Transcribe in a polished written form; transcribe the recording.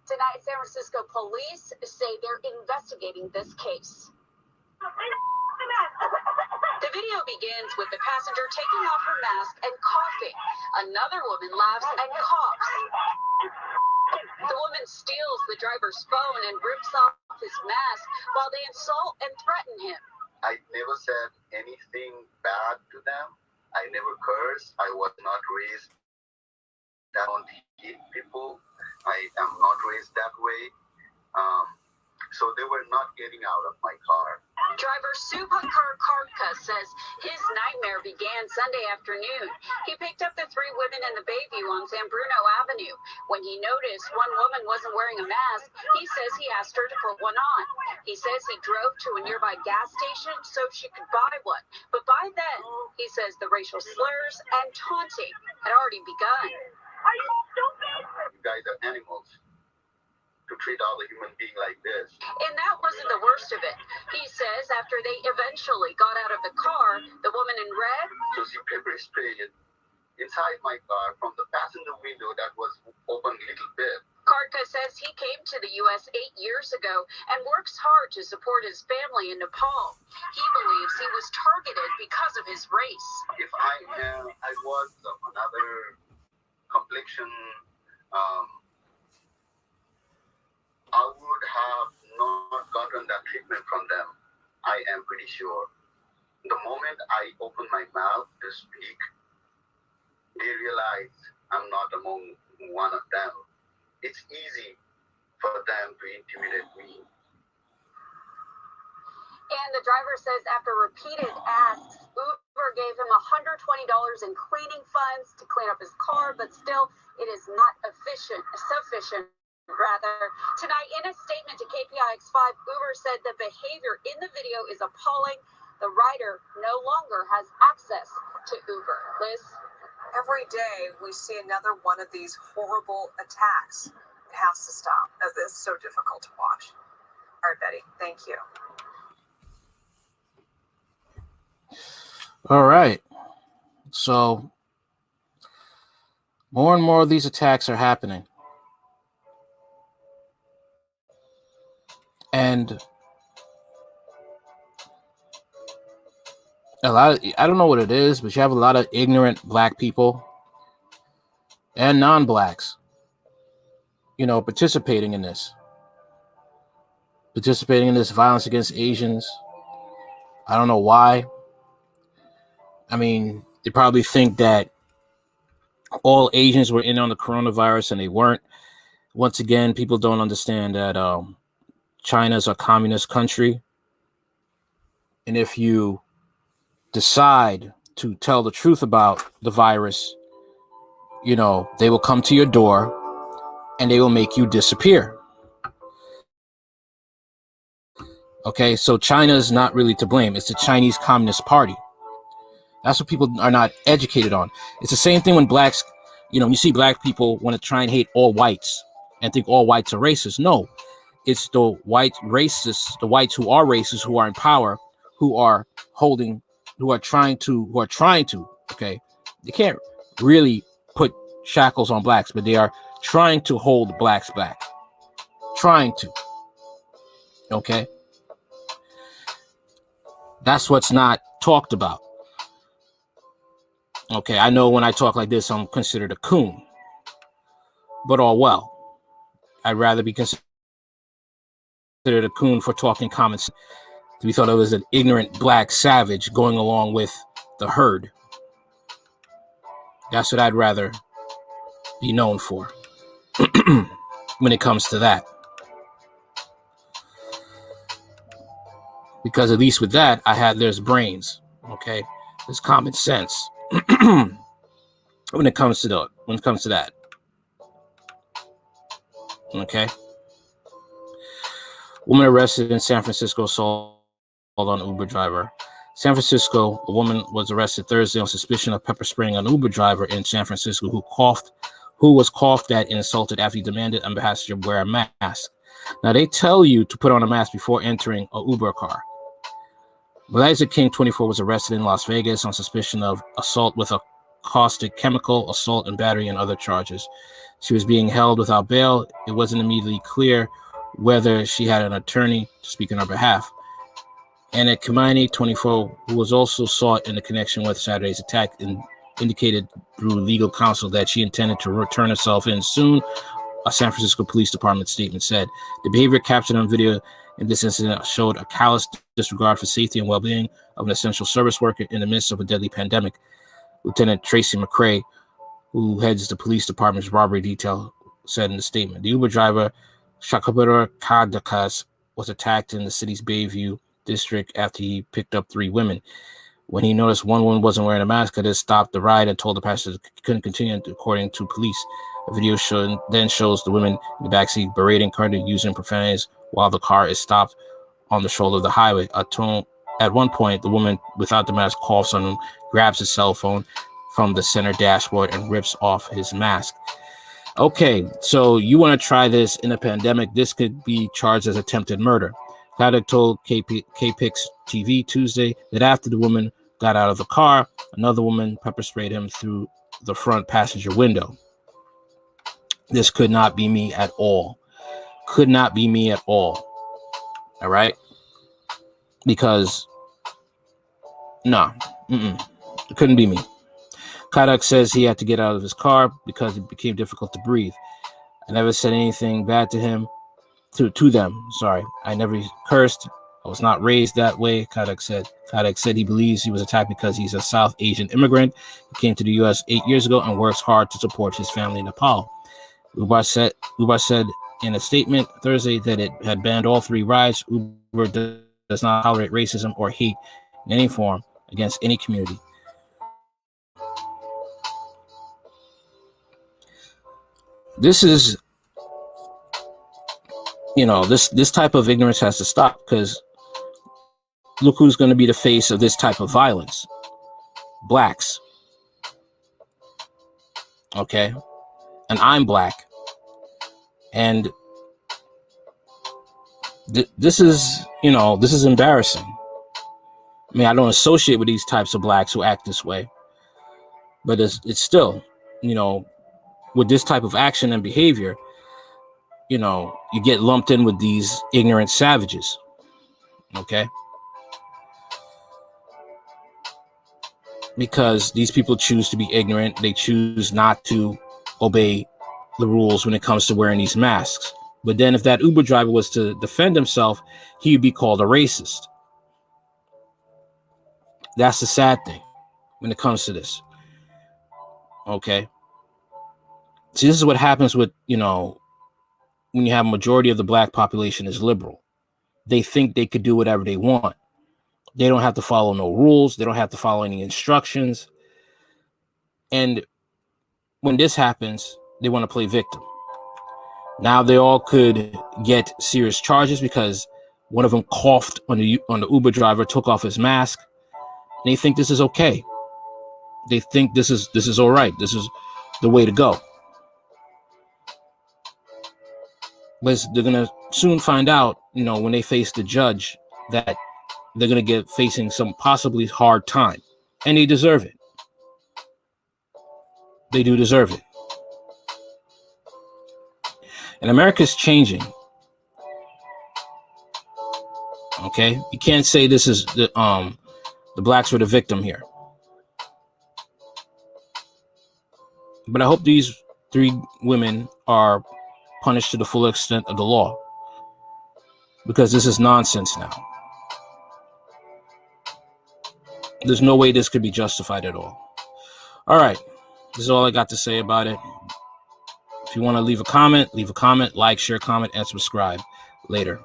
Tonight, San Francisco police say they're investigating this case. The video begins with the passenger taking off her mask and coughing. Another woman laughs and coughs. The woman steals the driver's phone and rips off his mask while they insult and threaten him. I never said anything bad to them. I never cursed. I was not raised that on to hit people. I am not raised that way. So they were not getting out of my car. Driver Subhakar Karka says his nightmare began Sunday afternoon. He picked up the three women in the Bayview on San Bruno Avenue. When he noticed one woman wasn't wearing a mask, he says he asked her to put one on. He says he drove to a nearby gas station so she could buy one. But by then, he says the racial slurs and taunting had already begun. Are you stupid? You guys are animals to treat all the human being like this. And that wasn't the worst of it. He says after they eventually got out of the car, the woman in red she pepper sprayed inside my car from the passenger window that was open a little bit. Karka says he came to the U.S. 8 years ago and works hard to support his family in Nepal. He believes he was targeted because of his race. If I was of another complexion, I would have not gotten that treatment from them. I am pretty sure. The moment I open my mouth to speak, they realize I'm not among one of them. It's easy for them to intimidate me. And the driver says after repeated asks, Uber gave him $120 in cleaning funds to clean up his car, but still it is not sufficient. Rather, tonight in a statement to KPIX5, Uber said the behavior in the video is appalling. The rider no longer has access to Uber. Liz? Every day we see another one of these horrible attacks. It has to stop, as it's so difficult to watch. All right, Betty, thank you. All right. So more and more of these attacks are happening. And I don't know what it is, but you have a lot of ignorant black people and non-blacks, participating in this violence against Asians. I don't know why. I mean, they probably think that all Asians were in on the coronavirus and they weren't. Once again, people don't understand that China's a communist country. And if you decide to tell the truth about the virus, they will come to your door and they will make you disappear. Okay, so China is not really to blame. It's the Chinese Communist Party. That's what people are not educated on. It's the same thing when blacks, you see black people want to try and hate all whites and think all whites are racist. No, it's the white racists, the whites who are racist, who are in power, who are trying to, okay? They can't really put shackles on blacks, but they are trying to hold blacks back. Trying to. Okay? That's what's not talked about. Okay, I know when I talk like this, I'm considered a coon. But all well. I'd rather be considered a coon for talking common sense. We thought it was an ignorant black savage going along with the herd. That's what I'd rather be known for when it comes to that. Because at least with that, there's brains, okay? There's common sense when it comes to that. Okay? Woman arrested in San Francisco, assault on Uber driver. San Francisco, a woman was arrested Thursday on suspicion of pepper spraying an Uber driver in San Francisco who was coughed at and insulted after he demanded a passenger wear a mask. Now, they tell you to put on a mask before entering a Uber car. Blazer King, 24, was arrested in Las Vegas on suspicion of assault with a caustic chemical, assault and battery, and other charges. She was being held without bail. It wasn't immediately clear whether she had an attorney to speak on her behalf. Anna Kimani, 24, who was also sought in the connection with Saturday's attack, indicated through legal counsel that she intended to return herself in soon. A San Francisco Police Department statement said the behavior captured on video in this incident showed a callous disregard for safety and well-being of an essential service worker in the midst of a deadly pandemic. Lieutenant Tracy McCrae, who heads the police department's robbery detail, said in the statement. The Uber driver, Shakabura Kadakas, was attacked in the city's Bayview district after he picked up 3 women. When he noticed one woman wasn't wearing a mask, Kadakas stopped the ride and told the passengers he couldn't continue, according to police. A video then shows the women in the backseat berating Carter, using profanities while the car is stopped on the shoulder of the highway. At one point, the woman without the mask coughs on him, grabs his cell phone from the center dashboard, and rips off his mask. Okay, so you want to try this in a pandemic? This could be charged as attempted murder. Kadakas told KPIX TV Tuesday that after the woman got out of the car, another woman pepper sprayed him through the front passenger window. This could not be me at all. Could not be me at all. All right? Because, no, it couldn't be me. Kadakas says he had to get out of his car because it became difficult to breathe. I never said anything bad to him, to them. Sorry, I never cursed. I was not raised that way, Kadakas said. Kadakas said he believes he was attacked because he's a South Asian immigrant. He came to the U.S. 8 years ago and works hard to support his family in Nepal. Uber said in a statement Thursday that it had banned all 3 rides. Uber does not tolerate racism or hate in any form against any community. This is, this type of ignorance has to stop, because look who's going to be the face of this type of violence. Blacks. Okay? And I'm black. And this is embarrassing. I mean, I don't associate with these types of blacks who act this way, but it's still, with this type of action and behavior, you get lumped in with these ignorant savages. Okay? Because these people choose to be ignorant. They choose not to obey the rules when it comes to wearing these masks. But then if that Uber driver was to defend himself, he would be called a racist. That's the sad thing when it comes to this. Okay? See, this is what happens with, when you have a majority of the black population is liberal. They think they could do whatever they want. They don't have to follow no rules. They don't have to follow any instructions. And when this happens, they want to play victim. Now they all could get serious charges because one of them coughed on the Uber driver, took off his mask, and they think this is okay. They think this is all right. This is the way to go. But they're gonna soon find out, when they face the judge, that they're gonna get facing some possibly hard time, and they deserve it. They do deserve it. And America's changing. Okay, you can't say this is the blacks were the victim here. But I hope these 3 women are punished to the full extent of the law, because this is nonsense now. There's no way this could be justified at all. All right, this is all I got to say about it. If you want to leave a comment, like, share, comment, and subscribe. Later.